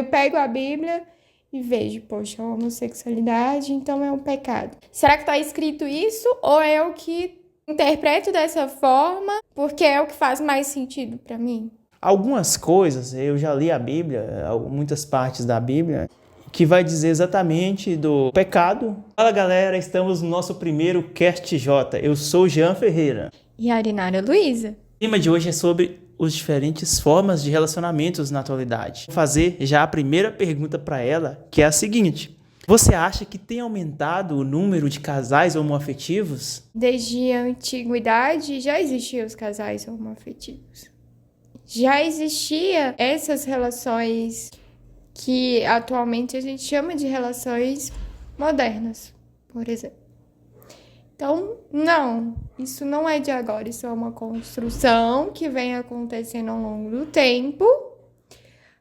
eu pego a Bíblia e vejo, poxa, a homossexualidade, então é um pecado. Será que está escrito isso ou é eu que interpreto dessa forma porque é o que faz mais sentido para mim? Algumas coisas, eu já li a Bíblia, muitas partes da Bíblia, que vai dizer exatamente do pecado. Fala galera, estamos no nosso primeiro Cast J. Eu sou Jean Ferreira. E a Arinara Luísa. O tema de hoje é sobre as diferentes formas de relacionamentos na atualidade. Vou fazer já a primeira pergunta para ela, que é a seguinte: você acha que tem aumentado o número de casais homoafetivos? Desde a antiguidade já existiam os casais homoafetivos. Já existia essas relações que atualmente a gente chama de relações modernas, por exemplo. Então, não, isso não é de agora, isso é uma construção que vem acontecendo ao longo do tempo,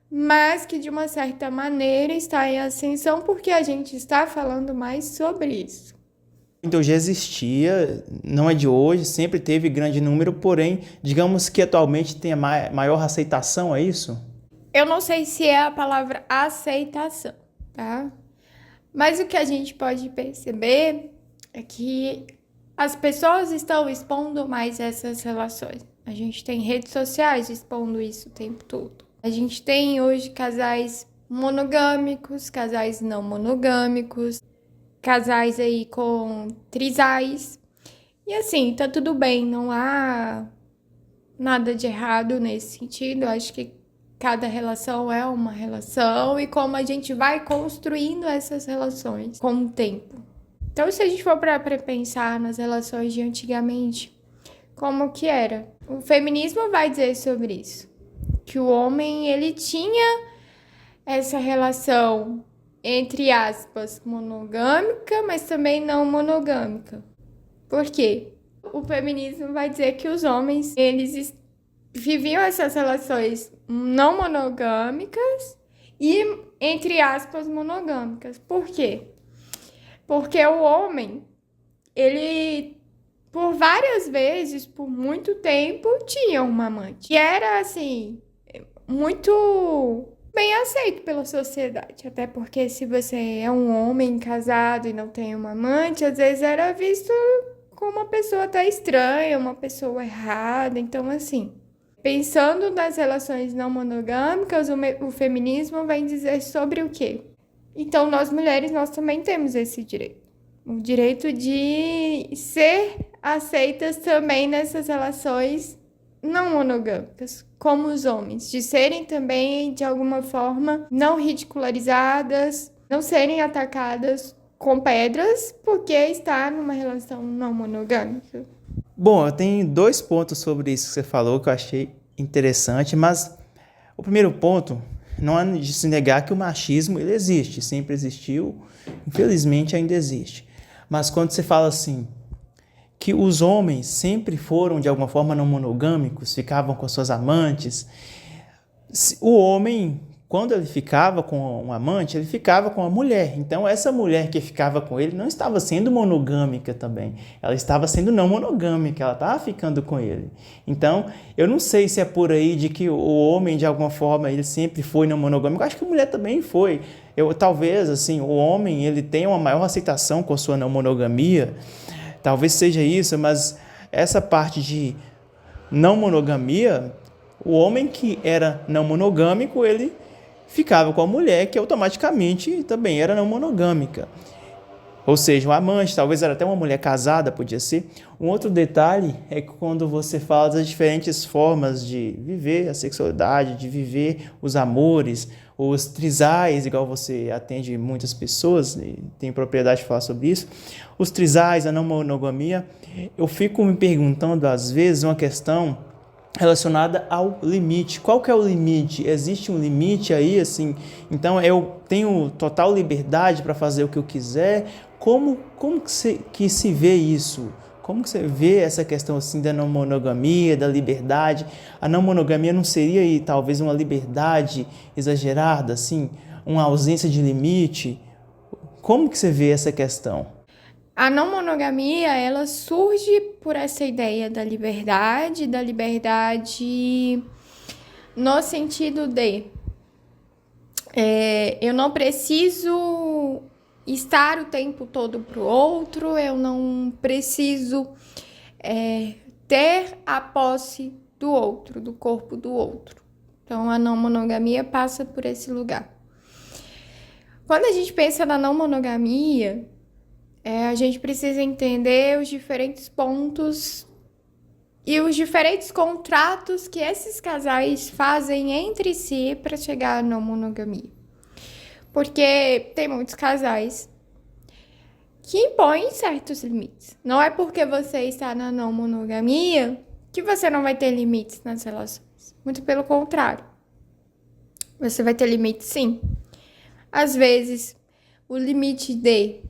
mas que de uma certa maneira está em ascensão porque a gente está falando mais sobre isso. Então já existia, não é de hoje, sempre teve grande número, porém, digamos que atualmente tem a maior aceitação, é isso? Eu não sei se é a palavra aceitação, tá? Mas o que a gente pode perceber é que as pessoas estão expondo mais essas relações. A gente tem redes sociais expondo isso o tempo todo. A gente tem hoje casais monogâmicos, casais não monogâmicos, casais aí com trisais. E assim, tá tudo bem, não há nada de errado nesse sentido. Eu acho que cada relação é uma relação e como a gente vai construindo essas relações com o tempo. Então, se a gente for para pensar nas relações de antigamente, como que era? O feminismo vai dizer sobre isso, que o homem, ele tinha essa relação, entre aspas, monogâmica, mas também não monogâmica. Por quê? O feminismo vai dizer que os homens, eles viviam essas relações não monogâmicas e, entre aspas, monogâmicas. Por quê? Porque o homem, ele, por várias vezes, por muito tempo, tinha uma amante. E era, assim, muito bem aceito pela sociedade. Até porque se você é um homem casado e não tem uma amante, às vezes era visto como uma pessoa até estranha, uma pessoa errada. Então, assim, pensando nas relações não monogâmicas, o feminismo vem dizer sobre o quê? Então, nós mulheres, nós também temos esse direito. O direito de ser aceitas também nessas relações não monogâmicas, como os homens. De serem também, de alguma forma, não ridicularizadas, não serem atacadas com pedras porque está numa relação não monogâmica. Bom, eu tenho 2 pontos sobre isso que você falou que eu achei interessante, mas o primeiro ponto não é de se negar que o machismo ele existe, sempre existiu, infelizmente ainda existe. Mas quando você fala assim, que os homens sempre foram de alguma forma não monogâmicos, ficavam com suas amantes, o homem, quando ele ficava com um amante, ele ficava com a mulher. Então, essa mulher que ficava com ele não estava sendo monogâmica também. Ela estava sendo não monogâmica, ela estava ficando com ele. Então, eu não sei se é por aí de que o homem, de alguma forma, ele sempre foi não monogâmico. Eu acho que a mulher também foi. Talvez, assim, o homem, ele tenha uma maior aceitação com a sua não monogamia. Talvez seja isso, mas essa parte de não monogamia, o homem que era não monogâmico, ele ficava com a mulher que automaticamente também era não monogâmica. Ou seja, um amante, talvez era até uma mulher casada, podia ser. Um outro detalhe é que quando você fala das diferentes formas de viver a sexualidade, de viver os amores, os trisais, igual você atende muitas pessoas, e tem propriedade de falar sobre isso, os trisais, a não monogamia, eu fico me perguntando às vezes uma questão relacionada ao limite. Qual que é o limite? Existe um limite aí, assim? Então eu tenho total liberdade para fazer o que eu quiser. Como que se vê isso? Como que você vê essa questão assim da não monogamia, da liberdade? A não monogamia não seria aí, talvez uma liberdade exagerada, assim, uma ausência de limite? Como que você vê essa questão? A não monogamia, ela surge por essa ideia da liberdade no sentido de Eu não preciso estar o tempo todo pro outro, eu não preciso ter a posse do outro, do corpo do outro. Então, a não monogamia passa por esse lugar. Quando a gente pensa na não monogamia, a gente precisa entender os diferentes pontos e os diferentes contratos que esses casais fazem entre si para chegar à não monogamia. Porque tem muitos casais que impõem certos limites. Não é porque você está na não monogamia que você não vai ter limites nas relações. Muito pelo contrário. Você vai ter limites, sim. Às vezes, o limite de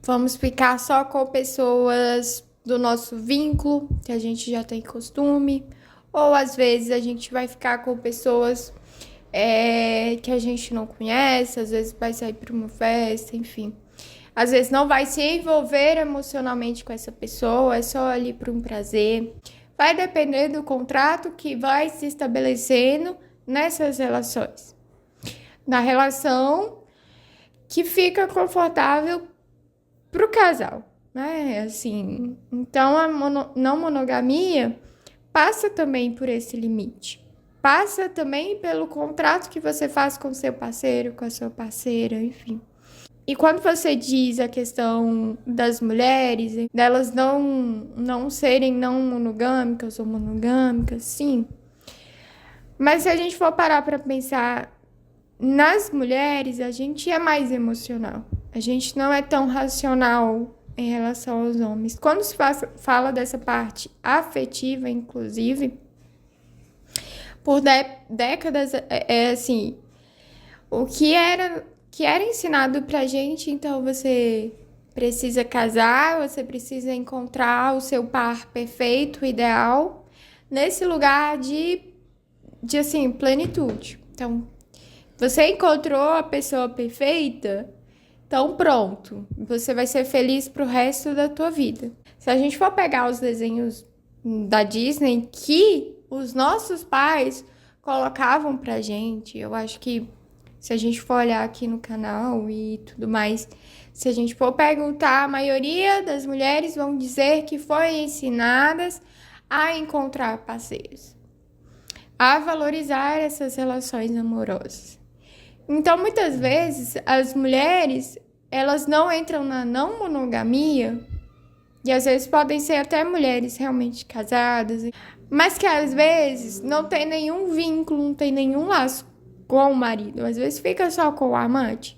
vamos ficar só com pessoas do nosso vínculo, que a gente já tem costume, ou às vezes a gente vai ficar com pessoas que a gente não conhece, às vezes vai sair para uma festa, enfim. Às vezes não vai se envolver emocionalmente com essa pessoa, é só ali por um prazer. Vai depender do contrato que vai se estabelecendo nessas relações. Na relação que fica confortável pro casal, né? Assim, então a não monogamia passa também por esse limite. Passa também pelo contrato que você faz com seu parceiro, com a sua parceira, enfim. E quando você diz a questão das mulheres, delas não serem não monogâmicas ou monogâmicas, sim. Mas se a gente for parar para pensar nas mulheres, a gente é mais emocional. A gente não é tão racional em relação aos homens. Quando se fala dessa parte afetiva, inclusive, por décadas, assim, o que era ensinado pra gente, então você precisa casar, você precisa encontrar o seu par perfeito, ideal, nesse lugar de assim, plenitude. Então, você encontrou a pessoa perfeita, então pronto, você vai ser feliz pro resto da tua vida. Se a gente for pegar os desenhos da Disney que os nossos pais colocavam pra gente, eu acho que se a gente for olhar aqui no canal e tudo mais, se a gente for perguntar, a maioria das mulheres vão dizer que foram ensinadas a encontrar parceiros, a valorizar essas relações amorosas. Então, muitas vezes, as mulheres, elas não entram na não monogamia, e às vezes podem ser até mulheres realmente casadas, mas que às vezes não tem nenhum vínculo, não tem nenhum laço com o marido. Às vezes fica só com o amante.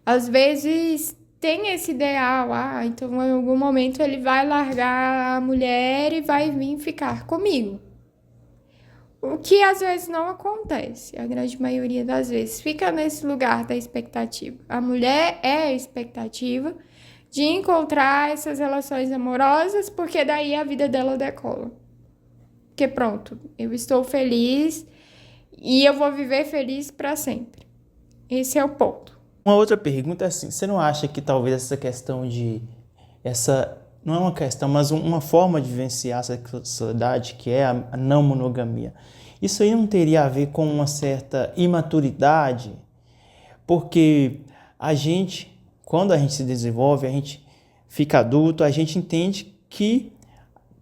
Às vezes tem esse ideal, então em algum momento ele vai largar a mulher e vai vir ficar comigo. O que às vezes não acontece, a grande maioria das vezes. Fica nesse lugar da expectativa. A mulher é a expectativa de encontrar essas relações amorosas, porque daí a vida dela decola. Porque pronto, eu estou feliz e eu vou viver feliz para sempre. Esse é o ponto. Uma outra pergunta é assim, você não acha que talvez essa questão não é uma questão, mas uma forma de vivenciar essa sexualidade, que é a não monogamia, isso aí não teria a ver com uma certa imaturidade? Porque quando a gente se desenvolve, a gente fica adulto, a gente entende que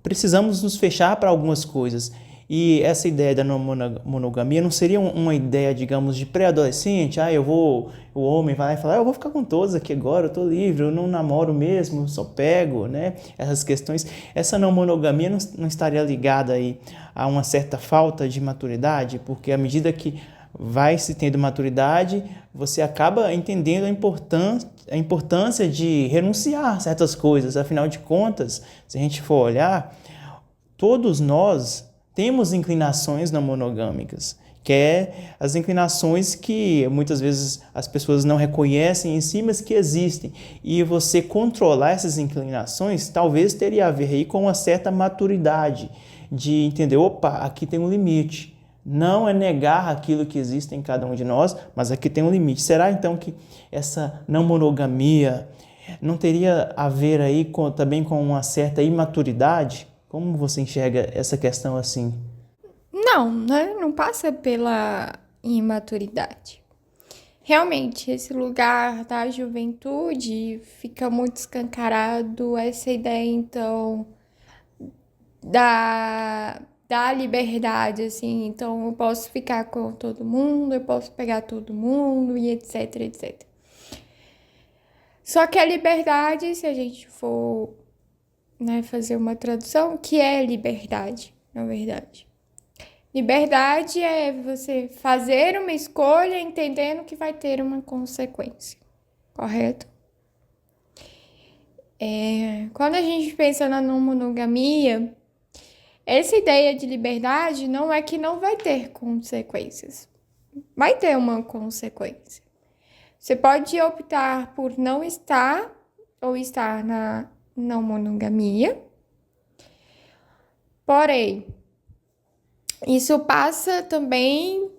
precisamos nos fechar para algumas coisas. E essa ideia da não monogamia não seria uma ideia, digamos, de pré-adolescente? O homem vai lá e fala, eu vou ficar com todos aqui agora, eu tô livre, eu não namoro mesmo, só pego, né? Essas questões. Essa não monogamia não estaria ligada aí a uma certa falta de maturidade? Porque à medida que vai se tendo maturidade, você acaba entendendo a importância de renunciar a certas coisas. Afinal de contas, se a gente for olhar, todos nós temos inclinações não monogâmicas, que é as inclinações que muitas vezes as pessoas não reconhecem em si, mas que existem. E você controlar essas inclinações talvez teria a ver aí com uma certa maturidade de entender, opa, aqui tem um limite. Não é negar aquilo que existe em cada um de nós, mas aqui tem um limite. Será então que essa não monogamia não teria a ver aí também com uma certa imaturidade? Como você enxerga essa questão assim? Não, né? Não passa pela imaturidade. Realmente, esse lugar da juventude fica muito escancarado, essa ideia, então, da liberdade, assim. Então, eu posso ficar com todo mundo, eu posso pegar todo mundo e etc, etc. Só que a liberdade, se a gente for, né, fazer uma tradução, o que é liberdade, na verdade? Liberdade é você fazer uma escolha entendendo que vai ter uma consequência, correto? Quando a gente pensa na não monogamia, essa ideia de liberdade não é que não vai ter consequências. Vai ter uma consequência. Você pode optar por não estar ou estar na não monogamia. Porém, isso passa também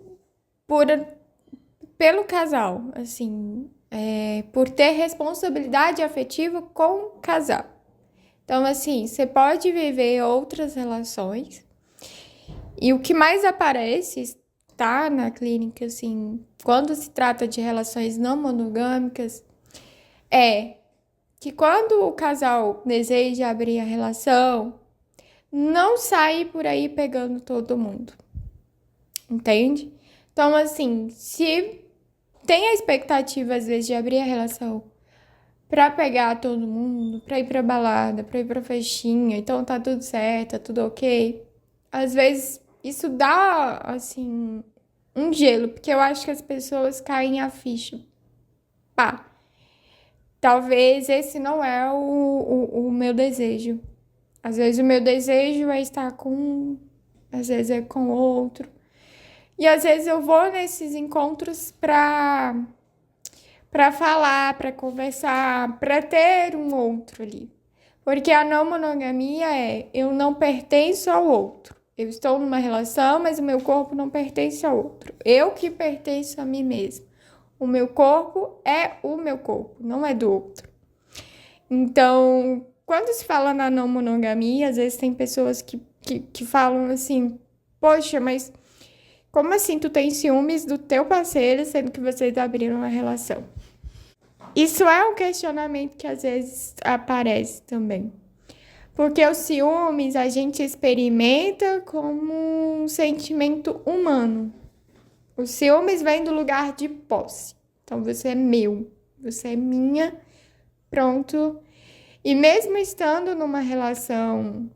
pelo casal, assim, por ter responsabilidade afetiva com o casal. Então, assim, você pode viver outras relações e o que mais aparece, tá, na clínica, assim, quando se trata de relações não monogâmicas, é que quando o casal deseja abrir a relação, não sair por aí pegando todo mundo, entende? Então, assim, se tem a expectativa, às vezes, de abrir a relação pra pegar todo mundo, pra ir pra balada, pra ir pra festinha, então tá tudo certo, tá tudo ok, às vezes isso dá, assim, um gelo, porque eu acho que as pessoas caem a ficha. Pá, talvez esse não é o meu desejo. Às vezes o meu desejo é estar com um, às vezes é com outro. E às vezes eu vou nesses encontros pra falar, pra conversar, pra ter um outro ali. Porque a não monogamia é eu não pertenço ao outro. Eu estou numa relação, mas o meu corpo não pertence ao outro. Eu que pertenço a mim mesmo. O meu corpo é o meu corpo, não é do outro. Então, quando se fala na não monogamia, às vezes tem pessoas que falam assim, poxa, mas como assim tu tem ciúmes do teu parceiro, sendo que vocês abriram uma relação? Isso é um questionamento que às vezes aparece também. Porque os ciúmes a gente experimenta como um sentimento humano. Os ciúmes vêm do lugar de posse. Então você é meu, você é minha, pronto. E mesmo estando numa relação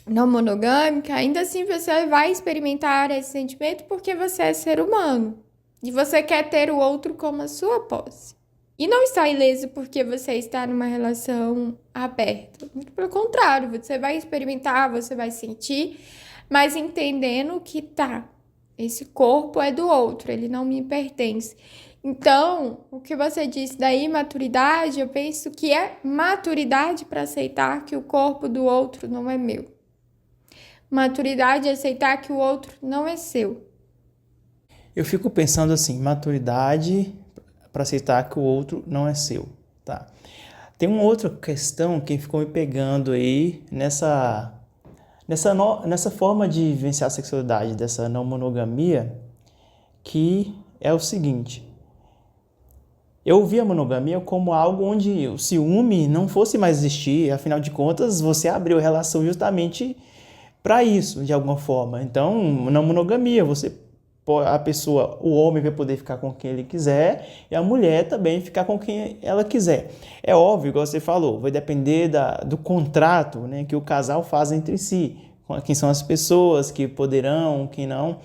não monogâmica, ainda assim você vai experimentar esse sentimento porque você é ser humano. E você quer ter o outro como a sua posse. E não está ileso porque você está numa relação aberta. Muito pelo contrário, você vai experimentar, você vai sentir, mas entendendo que tá, esse corpo é do outro, ele não me pertence. Então, o que você disse da imaturidade, eu penso que é maturidade para aceitar que o corpo do outro não é meu. Maturidade é aceitar que o outro não é seu. Eu fico pensando assim, maturidade para aceitar que o outro não é seu, tá? Tem uma outra questão que ficou me pegando aí nessa forma de vivenciar a sexualidade, dessa não monogamia, que é o seguinte. Eu vi a monogamia como algo onde o ciúme não fosse mais existir, afinal de contas, você abriu a relação justamente para isso, de alguma forma. Então, na monogamia, a pessoa, o homem vai poder ficar com quem ele quiser e a mulher também ficar com quem ela quiser. É óbvio, igual você falou, vai depender do contrato, né, que o casal faz entre si, quem são as pessoas que poderão, quem não.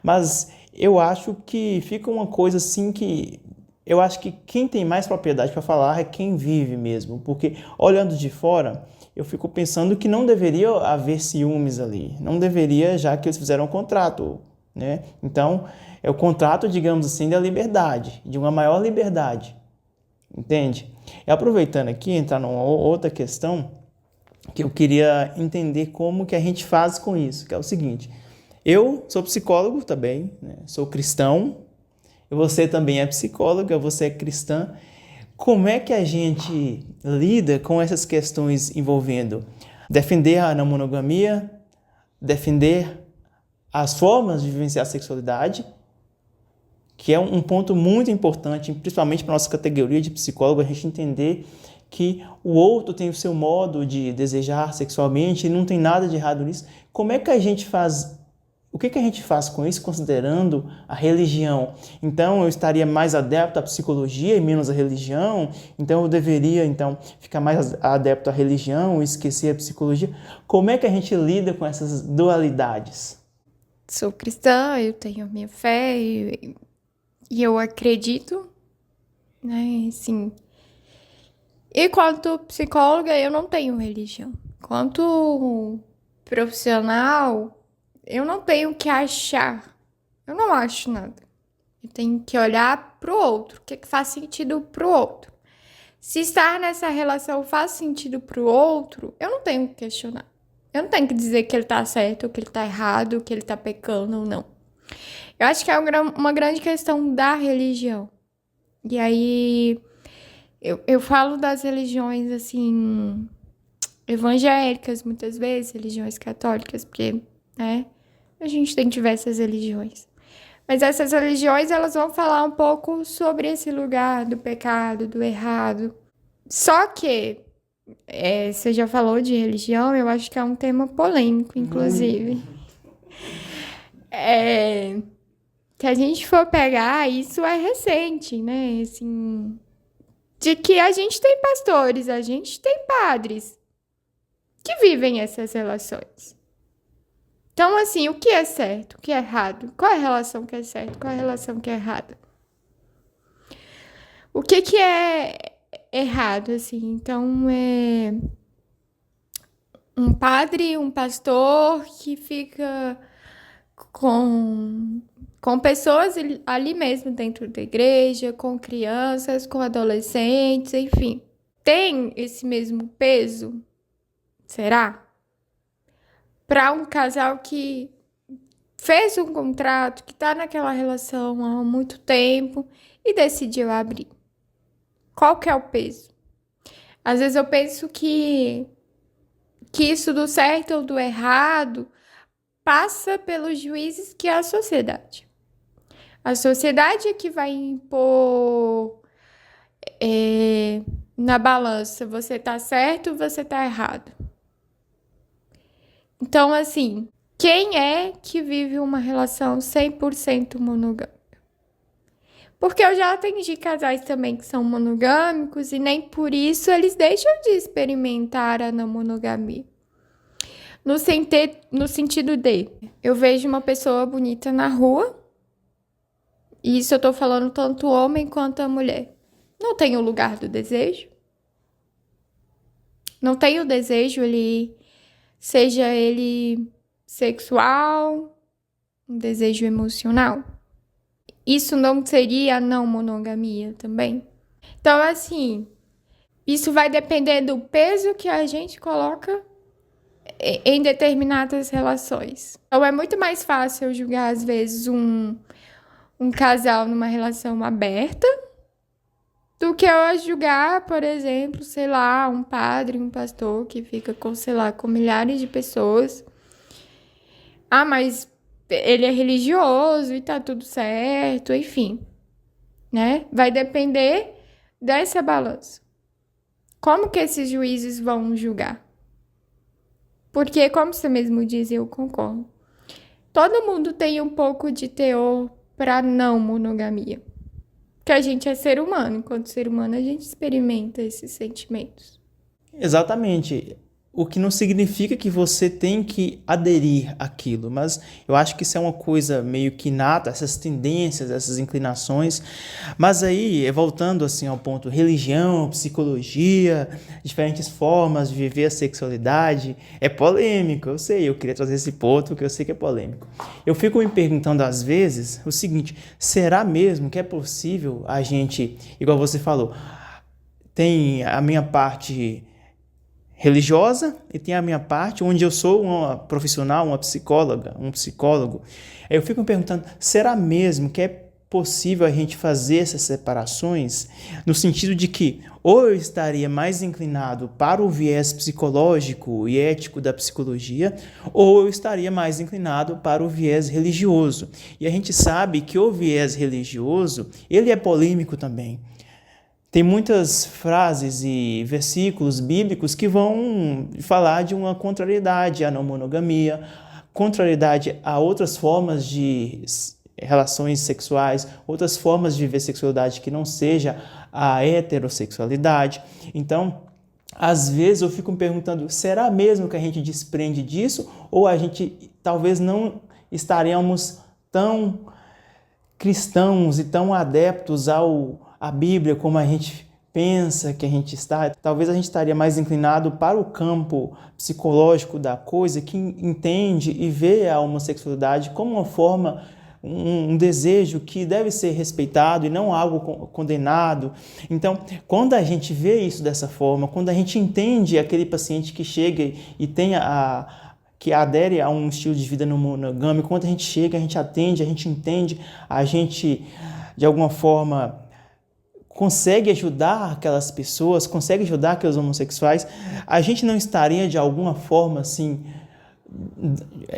Mas eu acho que fica uma coisa assim que eu acho que quem tem mais propriedade para falar é quem vive mesmo, porque olhando de fora, eu fico pensando que não deveria haver ciúmes ali, não deveria, já que eles fizeram um contrato, né? Então, é o contrato, digamos assim, da liberdade, de uma maior liberdade, entende? E aproveitando aqui, entrar numa outra questão que eu queria entender como que a gente faz com isso, que é o seguinte, eu sou psicólogo também, né? Sou cristão, você também é psicóloga, você é cristã. Como é que a gente lida com essas questões envolvendo defender a não monogamia, defender as formas de vivenciar a sexualidade que é um ponto muito importante, principalmente para a nossa categoria de psicólogo, a gente entender que o outro tem o seu modo de desejar sexualmente e não tem nada de errado nisso. Como é que a gente faz? O que a gente faz com isso, considerando a religião? Então, eu estaria mais adepto à psicologia e menos à religião? Então, eu deveria, ficar mais adepto à religião e esquecer a psicologia? Como é que a gente lida com essas dualidades? Sou cristã, eu tenho a minha fé e eu acredito, né, assim. E quanto psicóloga, eu não tenho religião. Quanto profissional, eu não tenho o que achar. Eu não acho nada. Eu tenho que olhar pro outro. O que faz sentido pro outro? Se estar nessa relação faz sentido pro outro, eu não tenho que questionar. Eu não tenho que dizer que ele tá certo, ou que ele tá errado, que ele tá pecando ou não. Eu acho que é uma grande questão da religião. E aí, eu falo das religiões, assim, evangélicas, muitas vezes, religiões católicas, porque, né, a gente tem diversas religiões. Mas essas religiões, elas vão falar um pouco sobre esse lugar do pecado, do errado. Só que, você já falou de religião, eu acho que é um tema polêmico, inclusive. Se a gente for pegar, isso é recente, né? Assim, de que a gente tem pastores, a gente tem padres que vivem essas relações. Então, assim, o que é certo, o que é errado? Qual é a relação que é certa, qual é a relação que é errada? O que é errado, assim? Então, é um padre, um pastor que fica com pessoas ali mesmo dentro da igreja, com crianças, com adolescentes, enfim. Tem esse mesmo peso? Será? Para um casal que fez um contrato, que está naquela relação há muito tempo e decidiu abrir. Qual que é o peso? Às vezes eu penso que isso do certo ou do errado passa pelos juízes que é a sociedade. A sociedade é que vai impor na balança, você tá certo ou você tá errado. Então, assim, quem é que vive uma relação 100% monogâmica? Porque eu já atendi casais também que são monogâmicos e nem por isso eles deixam de experimentar a não monogamia. No sentido de, eu vejo uma pessoa bonita na rua, e isso eu tô falando tanto o homem quanto a mulher. Não tem o lugar do desejo. Não tem o desejo, seja ele sexual, um desejo emocional. Isso não seria a não monogamia também? Então, assim, isso vai depender do peso que a gente coloca em determinadas relações. Então, é muito mais fácil eu julgar, às vezes, um casal numa relação aberta do que eu julgar, por exemplo, sei lá, um padre, um pastor que fica com, sei lá, com milhares de pessoas. Ah, mas ele é religioso e tá tudo certo, enfim, né? Vai depender dessa balança. Como que esses juízes vão julgar? Porque, como você mesmo diz, eu concordo. Todo mundo tem um pouco de teor para não monogamia. Porque a gente é ser humano. Enquanto ser humano, a gente experimenta esses sentimentos. Exatamente. O que não significa que você tem que aderir àquilo, mas eu acho que isso é uma coisa meio que inata, essas tendências, essas inclinações. Mas aí, voltando assim ao ponto religião, psicologia, diferentes formas de viver a sexualidade, é polêmico, eu sei, eu queria trazer esse ponto porque eu sei que é polêmico. Eu fico me perguntando às vezes o seguinte, será mesmo que é possível a gente, igual você falou, tem a minha parte religiosa e tem a minha parte onde eu sou uma profissional, uma psicóloga, um psicólogo. Eu fico me perguntando, será mesmo que é possível a gente fazer essas separações, no sentido de que ou eu estaria mais inclinado para o viés psicológico e ético da psicologia, ou eu estaria mais inclinado para o viés religioso. E a gente sabe que o viés religioso, ele é polêmico também. Tem muitas frases e versículos bíblicos que vão falar de uma contrariedade à não monogamia, contrariedade a outras formas de relações sexuais, outras formas de viver sexualidade que não seja a heterossexualidade. Então, às vezes eu fico me perguntando, será mesmo que a gente desprende disso? Ou a gente talvez não estaremos tão cristãos e tão adeptos à Bíblia como a gente pensa que a gente está? Talvez a gente estaria mais inclinado para o campo psicológico da coisa, que entende e vê a homossexualidade como uma forma, um desejo que deve ser respeitado e não algo condenado. Então, quando a gente vê isso dessa forma, quando a gente entende aquele paciente que chega e tem que adere a um estilo de vida não monogâmico, quando a gente chega, a gente atende, a gente entende, a gente, de alguma forma, consegue ajudar aquelas pessoas, consegue ajudar aqueles homossexuais, a gente não estaria, de alguma forma, assim,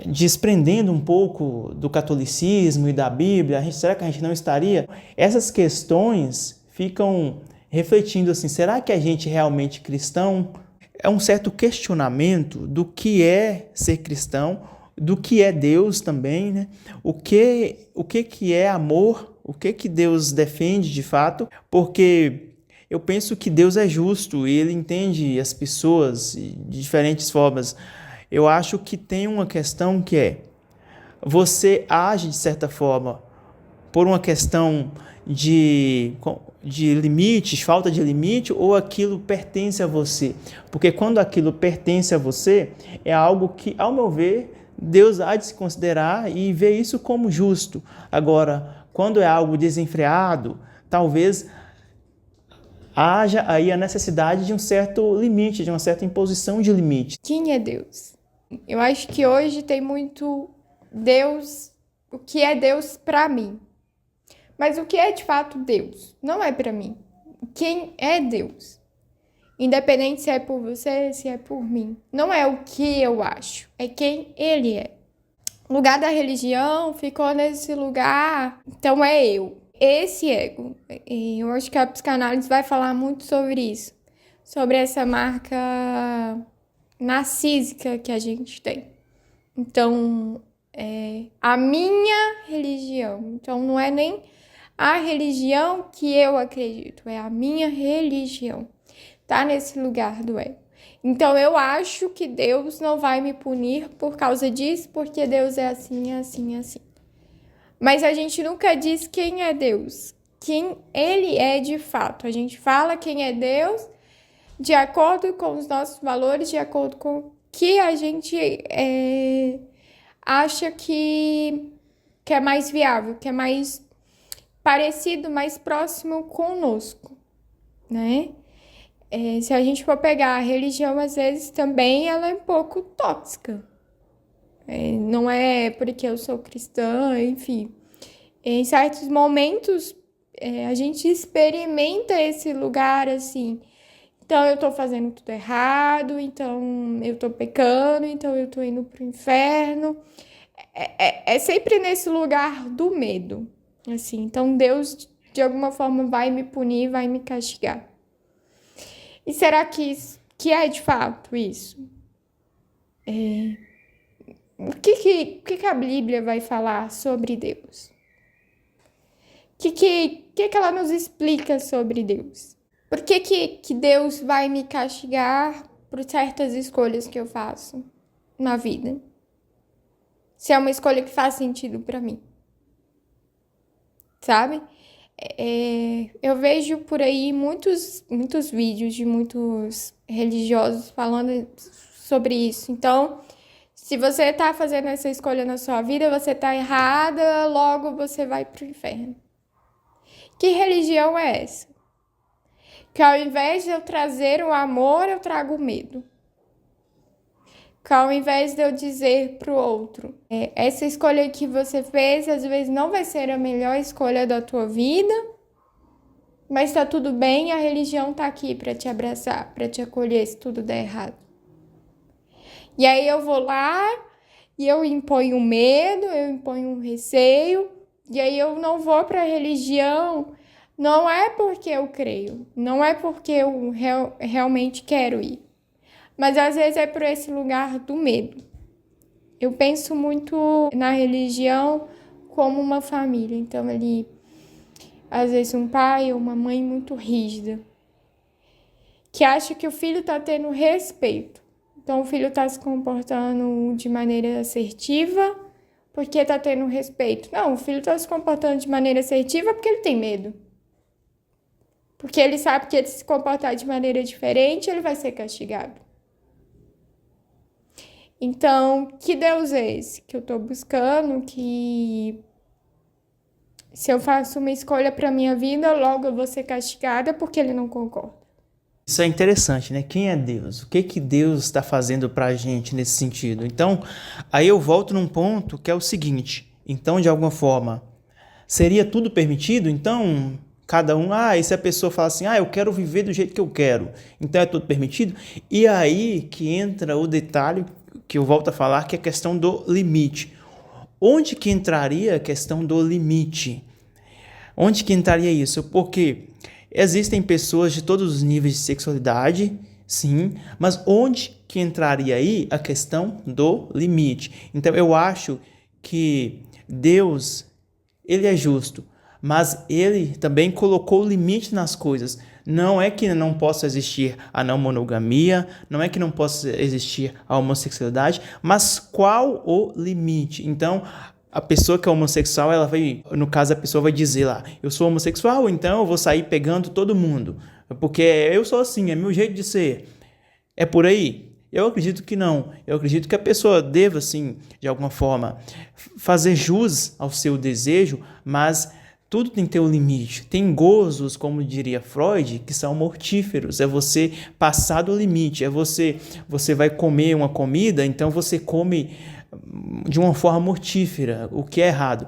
desprendendo um pouco do catolicismo e da Bíblia? Será que a gente não estaria? Essas questões ficam refletindo assim, será que a gente é realmente cristão? É um certo questionamento do que é ser cristão, do que é Deus também, né? O que é amor? O que Deus defende de fato? Porque eu penso que Deus é justo e Ele entende as pessoas de diferentes formas. Eu acho que tem uma questão que é, você age de certa forma por uma questão de limites, falta de limite, ou aquilo pertence a você? Porque quando aquilo pertence a você, é algo que, ao meu ver, Deus há de se considerar e ver isso como justo. Agora, quando é algo desenfreado, talvez haja aí a necessidade de um certo limite, de uma certa imposição de limite. Quem é Deus? Eu acho que hoje tem muito Deus, o que é Deus para mim. Mas o que é de fato Deus? Não é para mim. Quem é Deus? Independente se é por você, se é por mim. Não é o que eu acho, é quem Ele é. O lugar da religião ficou nesse lugar, então é eu. Esse ego. E eu acho que a psicanálise vai falar muito sobre isso. Sobre essa marca narcísica que a gente tem. Então, a minha religião. Então, não é nem a religião que eu acredito, é a minha religião. Tá nesse lugar do ego. Então, eu acho que Deus não vai me punir por causa disso, porque Deus é assim, assim, assim. Mas a gente nunca diz quem é Deus, quem Ele é de fato. A gente fala quem é Deus de acordo com os nossos valores, de acordo com o que a gente acha que é mais viável, que é mais parecido, mais próximo conosco, né? Se a gente for pegar a religião, às vezes também ela é um pouco tóxica. Não é porque eu sou cristã, enfim. Em certos momentos, a gente experimenta esse lugar assim. Então, eu tô fazendo tudo errado, então eu tô pecando, então eu tô indo pro inferno. É sempre nesse lugar do medo, assim. Então, Deus, de alguma forma, vai me punir, vai me castigar. E será que é de fato isso? O que a Bíblia vai falar sobre Deus? O que ela nos explica sobre Deus? Por que Deus vai me castigar por certas escolhas que eu faço na vida? Se é uma escolha que faz sentido pra mim. Sabe? Eu vejo por aí muitos vídeos de muitos religiosos falando sobre isso. Então, se você tá fazendo essa escolha na sua vida, você tá errada, logo você vai pro inferno. Que religião é essa? Que ao invés de eu trazer o amor, eu trago o medo. Ao invés de eu dizer para o outro, essa escolha que você fez, às vezes não vai ser a melhor escolha da tua vida, mas tá tudo bem, a religião tá aqui para te abraçar, para te acolher se tudo der errado. E aí eu vou lá e eu imponho um medo, eu imponho um receio, e aí eu não vou para a religião, não é porque eu creio, não é porque eu realmente quero ir, mas às vezes é por esse lugar do medo. Eu penso muito na religião como uma família, então ali, às vezes um pai ou uma mãe muito rígida, que acha que o filho está tendo respeito. Então o filho está se comportando de maneira assertiva porque está tendo respeito. Não, o filho está se comportando de maneira assertiva porque ele tem medo. Porque ele sabe que ele se comportar de maneira diferente, ele vai ser castigado. Então, que Deus é esse que eu estou buscando? Que se eu faço uma escolha para minha vida, logo eu vou ser castigada porque ele não concorda. Isso é interessante, né? Quem é Deus? O que que Deus está fazendo para a gente nesse sentido? Então, aí eu volto num ponto que é o seguinte. Então, de alguma forma, seria tudo permitido? Então, cada um, e se a pessoa fala assim, eu quero viver do jeito que eu quero, então é tudo permitido? E aí que entra o detalhe que eu volto a falar, que é a questão do limite. Onde que entraria a questão do limite? Onde que entraria isso? Porque existem pessoas de todos os níveis de sexualidade, sim, mas onde que entraria aí a questão do limite? Então, eu acho que Deus, ele é justo, mas ele também colocou limite nas coisas. Não é que não possa existir a não monogamia, não é que não possa existir a homossexualidade, mas qual o limite? Então, a pessoa que é homossexual, ela vai, no caso, a pessoa vai dizer lá, eu sou homossexual, então eu vou sair pegando todo mundo, porque eu sou assim, é meu jeito de ser. É por aí? Eu acredito que não. Eu acredito que a pessoa deva, assim, de alguma forma, fazer jus ao seu desejo, mas tudo tem que ter um limite. Tem gozos, como diria Freud, que são mortíferos. É você passar do limite. É você vai comer uma comida, então você come de uma forma mortífera, o que é errado.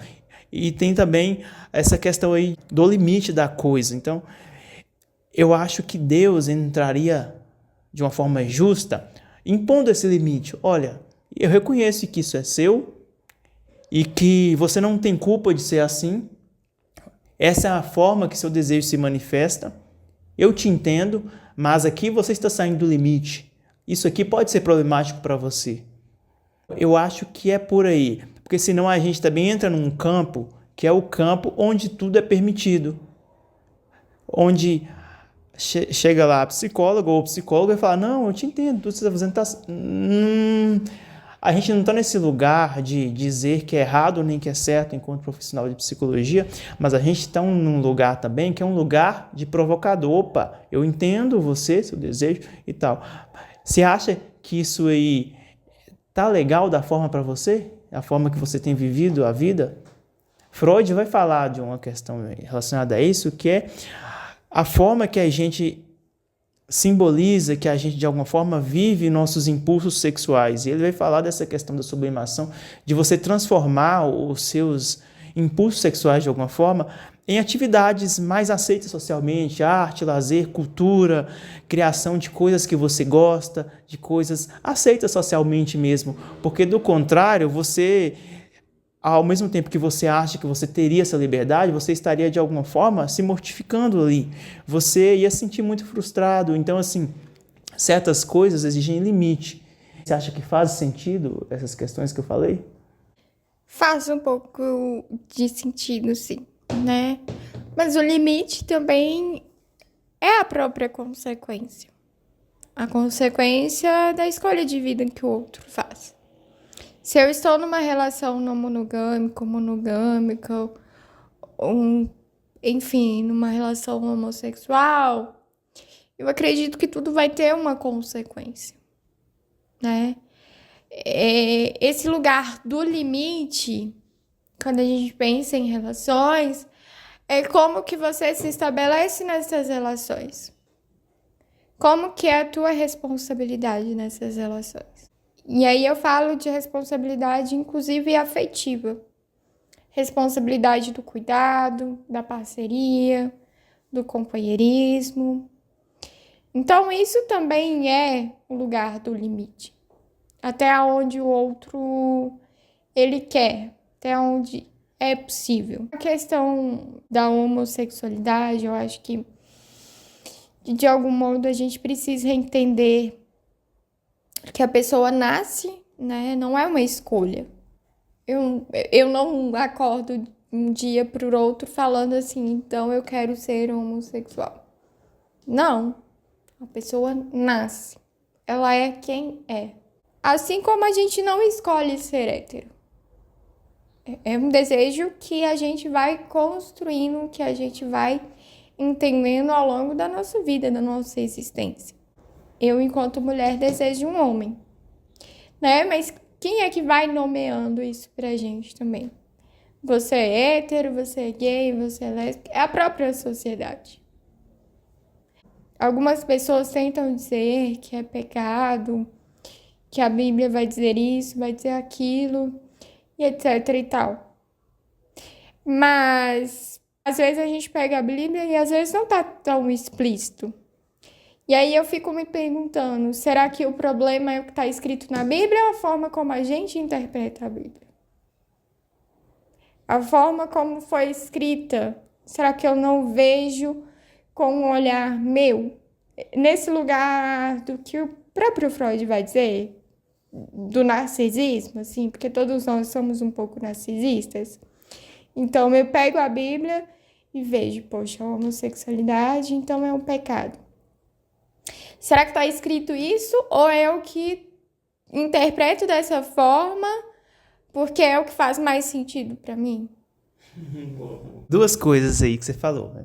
E tem também essa questão aí do limite da coisa. Então, eu acho que Deus entraria de uma forma justa, impondo esse limite. Olha, eu reconheço que isso é seu e que você não tem culpa de ser assim. Essa é a forma que seu desejo se manifesta. Eu te entendo, mas aqui você está saindo do limite. Isso aqui pode ser problemático para você. Eu acho que é por aí, porque senão a gente também entra num campo que é o campo onde tudo é permitido. Onde chega lá a psicóloga ou o psicólogo e fala, não, eu te entendo, tudo que você está fazendo está... A gente não está nesse lugar de dizer que é errado nem que é certo enquanto profissional de psicologia, mas a gente está num lugar também que é um lugar de provocador. Opa, eu entendo você, seu desejo e tal. Você acha que isso aí tá legal da forma para você? A forma que você tem vivido a vida? Freud vai falar de uma questão relacionada a isso, que é a forma que a gente simboliza, que a gente de alguma forma vive nossos impulsos sexuais. E ele vai falar dessa questão da sublimação, de você transformar os seus impulsos sexuais de alguma forma em atividades mais aceitas socialmente, arte, lazer, cultura, criação de coisas que você gosta, de coisas aceitas socialmente mesmo, porque do contrário, você, ao mesmo tempo que você acha que você teria essa liberdade, você estaria de alguma forma se mortificando ali. Você ia se sentir muito frustrado. Então, assim, certas coisas exigem limite. Você acha que faz sentido essas questões que eu falei? Faz um pouco de sentido, sim, né? Mas o limite também é a própria consequência. A consequência da escolha de vida que o outro faz. Se eu estou numa relação não monogâmica, enfim, numa relação homossexual, eu acredito que tudo vai ter uma consequência, né? Esse lugar do limite, quando a gente pensa em relações, é como que você se estabelece nessas relações. Como que é a tua responsabilidade nessas relações? E aí eu falo de responsabilidade, inclusive afetiva. Responsabilidade do cuidado, da parceria, do companheirismo. Então, isso também é o lugar do limite. Até onde o outro ele quer, até onde é possível. A questão da homossexualidade, eu acho que de algum modo a gente precisa entender que a pessoa nasce, né? Não é uma escolha. Eu não acordo um dia pro outro falando assim, então eu quero ser homossexual. Não. A pessoa nasce. Ela é quem é. Assim como a gente não escolhe ser hétero. É um desejo que a gente vai construindo, que a gente vai entendendo ao longo da nossa vida, da nossa existência. Eu, enquanto mulher, desejo um homem, né? Mas quem é que vai nomeando isso pra gente também? Você é hétero, você é gay, você é lésbica. É a própria sociedade. Algumas pessoas tentam dizer que é pecado, que a Bíblia vai dizer isso, vai dizer aquilo, e etc e tal. Mas às vezes a gente pega a Bíblia e às vezes não tá tão explícito. E aí eu fico me perguntando, será que o problema é o que está escrito na Bíblia ou a forma como a gente interpreta a Bíblia? A forma como foi escrita, será que eu não vejo com um olhar meu? Nesse lugar do que o próprio Freud vai dizer, do narcisismo, assim, porque todos nós somos um pouco narcisistas. Então eu pego a Bíblia e vejo, poxa, a homossexualidade, então é um pecado. Será que está escrito isso ou é eu que interpreto dessa forma porque é o que faz mais sentido para mim? Duas coisas aí que você falou, né?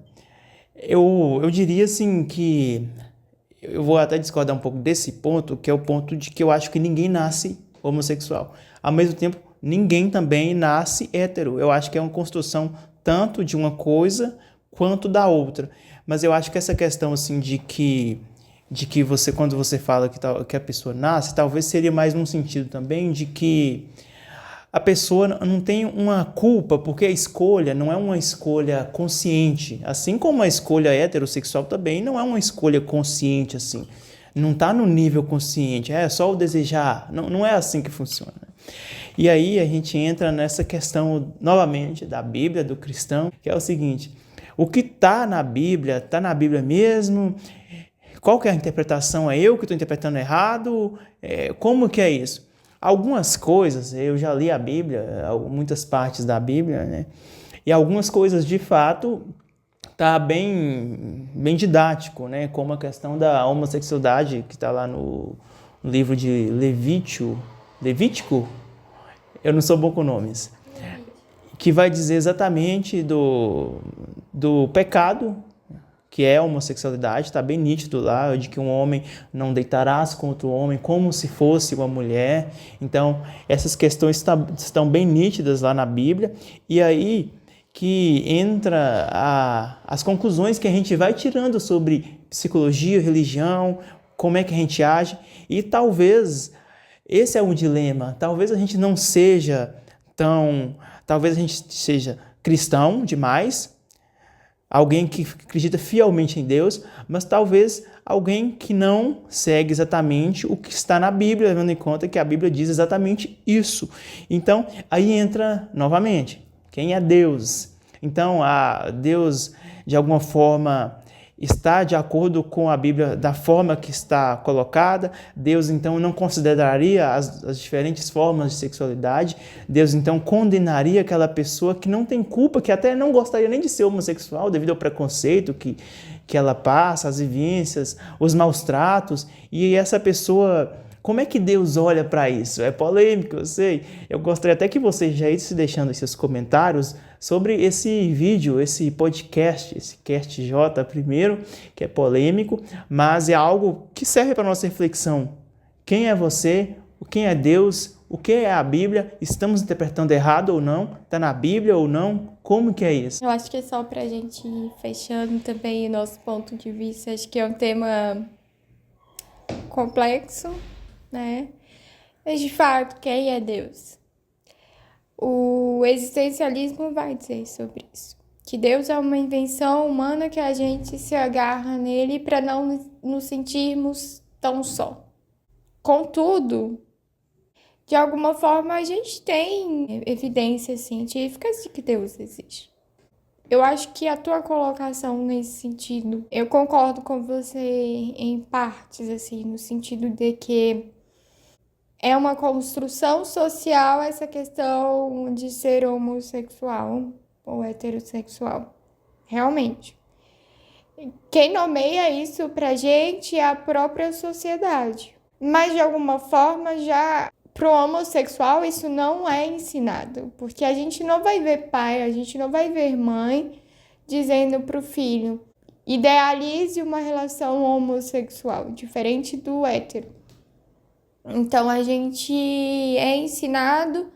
Eu diria assim que eu vou até discordar um pouco desse ponto, que é o ponto de que eu acho que ninguém nasce homossexual. Ao mesmo tempo, ninguém também nasce hétero. Eu acho que é uma construção tanto de uma coisa quanto da outra. Mas eu acho que essa questão assim de que você, quando você fala que a pessoa nasce, talvez seria mais num sentido também de que a pessoa não tem uma culpa, porque a escolha não é uma escolha consciente. Assim como a escolha heterossexual também não é uma escolha consciente, assim. Não está no nível consciente, é só o desejar. Não, não é assim que funciona. E aí a gente entra nessa questão, novamente, da Bíblia, do cristão, que é o seguinte: o que está na Bíblia mesmo? Qual que é a interpretação? É eu que estou interpretando errado? Como que é isso? Algumas coisas, eu já li a Bíblia, muitas partes da Bíblia, né? E algumas coisas, de fato, tá bem didático, né? Como a questão da homossexualidade, que está lá no livro de Levítico? Eu não sou bom com nomes. Que vai dizer exatamente do pecado, que é a homossexualidade, está bem nítido lá, de que um homem não deitarás com outro homem como se fosse uma mulher. Então, essas questões estão bem nítidas lá na Bíblia. E aí que entra as conclusões que a gente vai tirando sobre psicologia, religião, como é que a gente age. E talvez esse é um dilema. Talvez a gente não seja talvez a gente seja cristão demais, alguém que acredita fielmente em Deus, mas talvez alguém que não segue exatamente o que está na Bíblia, levando em conta que a Bíblia diz exatamente isso. Então, aí entra novamente, quem é Deus? Então, Deus, de alguma forma, está de acordo com a Bíblia da forma que está colocada. Deus, então, não consideraria as diferentes formas de sexualidade. Deus, então, condenaria aquela pessoa que não tem culpa, que até não gostaria nem de ser homossexual devido ao preconceito que ela passa, as vivências, os maus tratos. E essa pessoa, como é que Deus olha para isso? É polêmico, eu sei. Eu gostaria até que você já isse deixando esses comentários sobre esse vídeo, esse podcast, esse Cast J primeiro, que é polêmico, mas é algo que serve para a nossa reflexão. Quem é você? Quem é Deus? O que é a Bíblia? Estamos interpretando errado ou não? Está na Bíblia ou não? Como que é isso? Eu acho que é só pra gente ir fechando também o nosso ponto de vista. Acho que é um tema complexo, né? Mas, de fato, quem é Deus? O existencialismo vai dizer sobre isso. Que Deus é uma invenção humana que a gente se agarra nele para não nos sentirmos tão só. Contudo, de alguma forma a gente tem evidências científicas de que Deus existe. Eu acho que a tua colocação nesse sentido, eu concordo com você em partes, assim, no sentido de que é uma construção social essa questão de ser homossexual ou heterossexual. Realmente. Quem nomeia isso pra gente é a própria sociedade. Mas de alguma forma já pro homossexual isso não é ensinado, porque a gente não vai ver pai, a gente não vai ver mãe dizendo pro filho: idealize uma relação homossexual, diferente do hétero. Então a gente é ensinado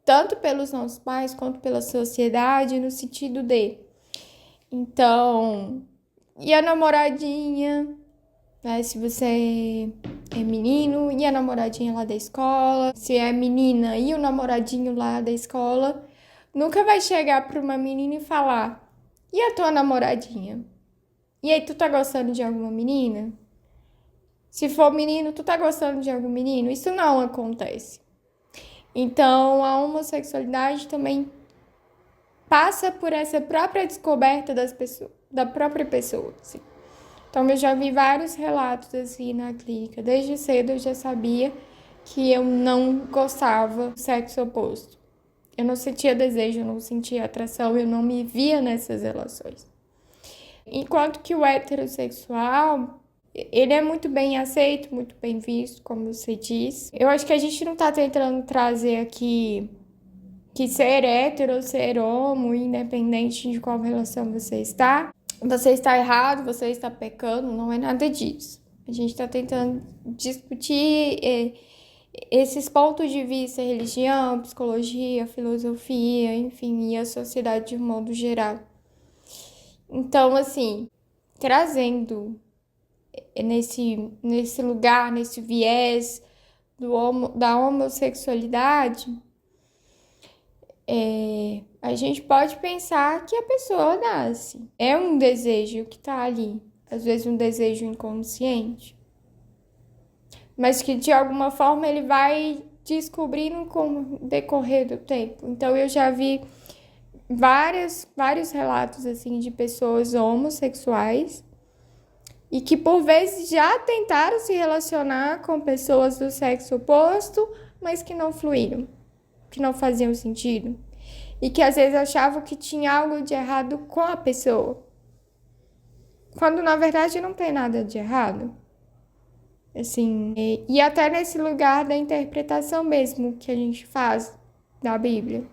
tanto pelos nossos pais quanto pela sociedade no sentido de, então, e a namoradinha, né? Se você é menino, e a namoradinha lá da escola, se é menina e o namoradinho lá da escola, nunca vai chegar para uma menina e falar: e a tua namoradinha? E aí, tu tá gostando de alguma menina? Se for menino, tu tá gostando de algum menino? Isso não acontece. Então, a homossexualidade também passa por essa própria descoberta das pessoas, da própria pessoa, assim. Então, eu já vi vários relatos assim na clínica. Desde cedo eu já sabia que eu não gostava do sexo oposto. Eu não sentia desejo, eu não sentia atração, eu não me via nessas relações. Enquanto que o heterossexual, ele é muito bem aceito, muito bem visto, como você disse. Eu acho que a gente não tá tentando trazer aqui que ser hétero ou ser homo, independente de qual relação você está errado, você está pecando, não é nada disso. A gente está tentando discutir esses pontos de vista, religião, psicologia, filosofia, enfim, e a sociedade de um modo geral. Então, assim, trazendo nesse lugar, nesse viés da homossexualidade, a gente pode pensar que a pessoa nasce. É um desejo que tá ali, às vezes um desejo inconsciente, mas que de alguma forma ele vai descobrindo com o decorrer do tempo. Então eu já vi vários relatos assim de pessoas homossexuais e que por vezes já tentaram se relacionar com pessoas do sexo oposto, mas que não fluíram, que não faziam sentido. E que às vezes achavam que tinha algo de errado com a pessoa. Quando na verdade não tem nada de errado. Assim, e até nesse lugar da interpretação mesmo que a gente faz da Bíblia.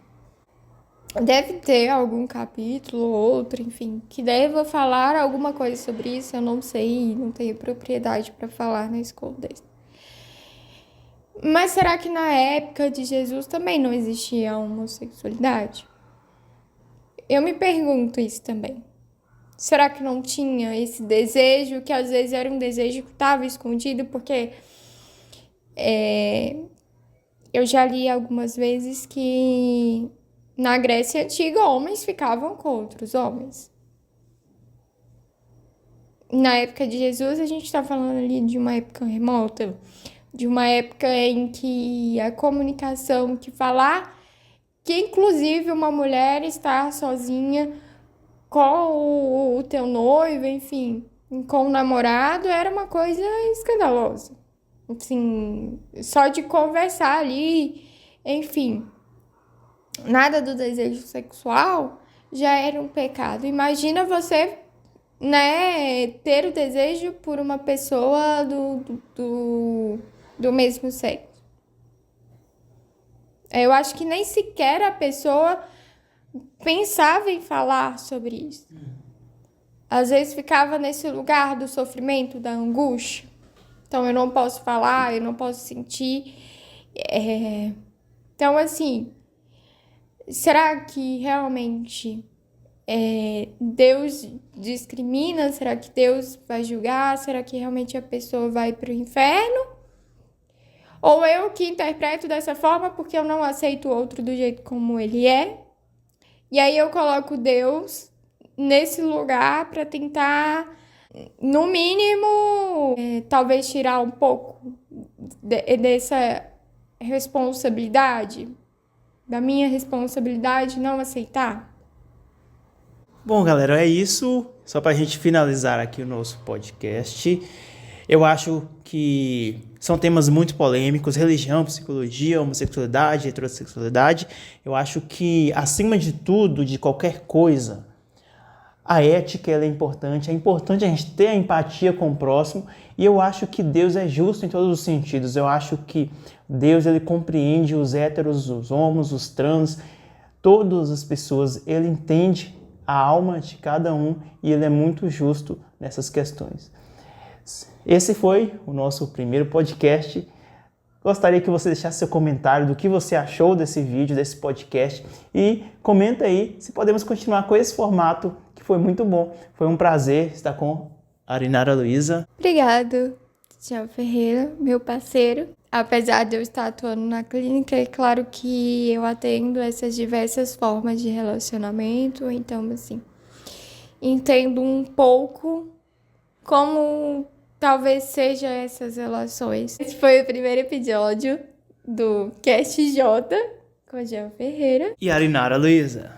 Deve ter algum capítulo ou outro, enfim, que deva falar alguma coisa sobre isso. Eu não sei, não tenho propriedade para falar na escola desse. Mas será que na época de Jesus também não existia homossexualidade? Eu me pergunto isso também. Será que não tinha esse desejo, que às vezes era um desejo que estava escondido? Porque eu já li algumas vezes que na Grécia Antiga homens ficavam com outros homens. Na época de Jesus, a gente está falando ali de uma época remota, de uma época em que a comunicação, que falar que inclusive uma mulher está sozinha com o teu noivo, enfim, com o namorado, era uma coisa escandalosa. Assim, só de conversar ali, enfim, nada do desejo sexual já era um pecado. Imagina você, né, ter o desejo por uma pessoa do mesmo sexo. Eu acho que nem sequer a pessoa pensava em falar sobre isso. Às vezes ficava nesse lugar do sofrimento, da angústia. Então eu não posso falar, eu não posso sentir. Então, assim, será que realmente Deus discrimina? Será que Deus vai julgar? Será que realmente a pessoa vai para o inferno? Ou eu que interpreto dessa forma porque eu não aceito o outro do jeito como ele é. E aí eu coloco Deus nesse lugar para tentar, no mínimo, talvez tirar um pouco dessa responsabilidade, da minha responsabilidade não aceitar. Bom, galera, é isso. Só para a gente finalizar aqui o nosso podcast. Eu acho que são temas muito polêmicos: religião, psicologia, homossexualidade, heterossexualidade. Eu acho que, acima de tudo, de qualquer coisa, a ética ela é importante a gente ter a empatia com o próximo, e eu acho que Deus é justo em todos os sentidos. Eu acho que Deus ele compreende os héteros, os homos, os trans, todas as pessoas, ele entende a alma de cada um e ele é muito justo nessas questões. Esse foi o nosso primeiro podcast. Gostaria que você deixasse seu comentário do que você achou desse vídeo, desse podcast, e comenta aí se podemos continuar com esse formato que foi muito bom. Foi um prazer estar com a Arinara Luiza. Obrigado, Tiago Ferreira, meu parceiro. Apesar de eu estar atuando na clínica, é claro que eu atendo essas diversas formas de relacionamento, então, assim, entendo um pouco como talvez sejam essas relações. Esse foi o primeiro episódio do Cast J com o Tiago Ferreira E a Arinara Luiza.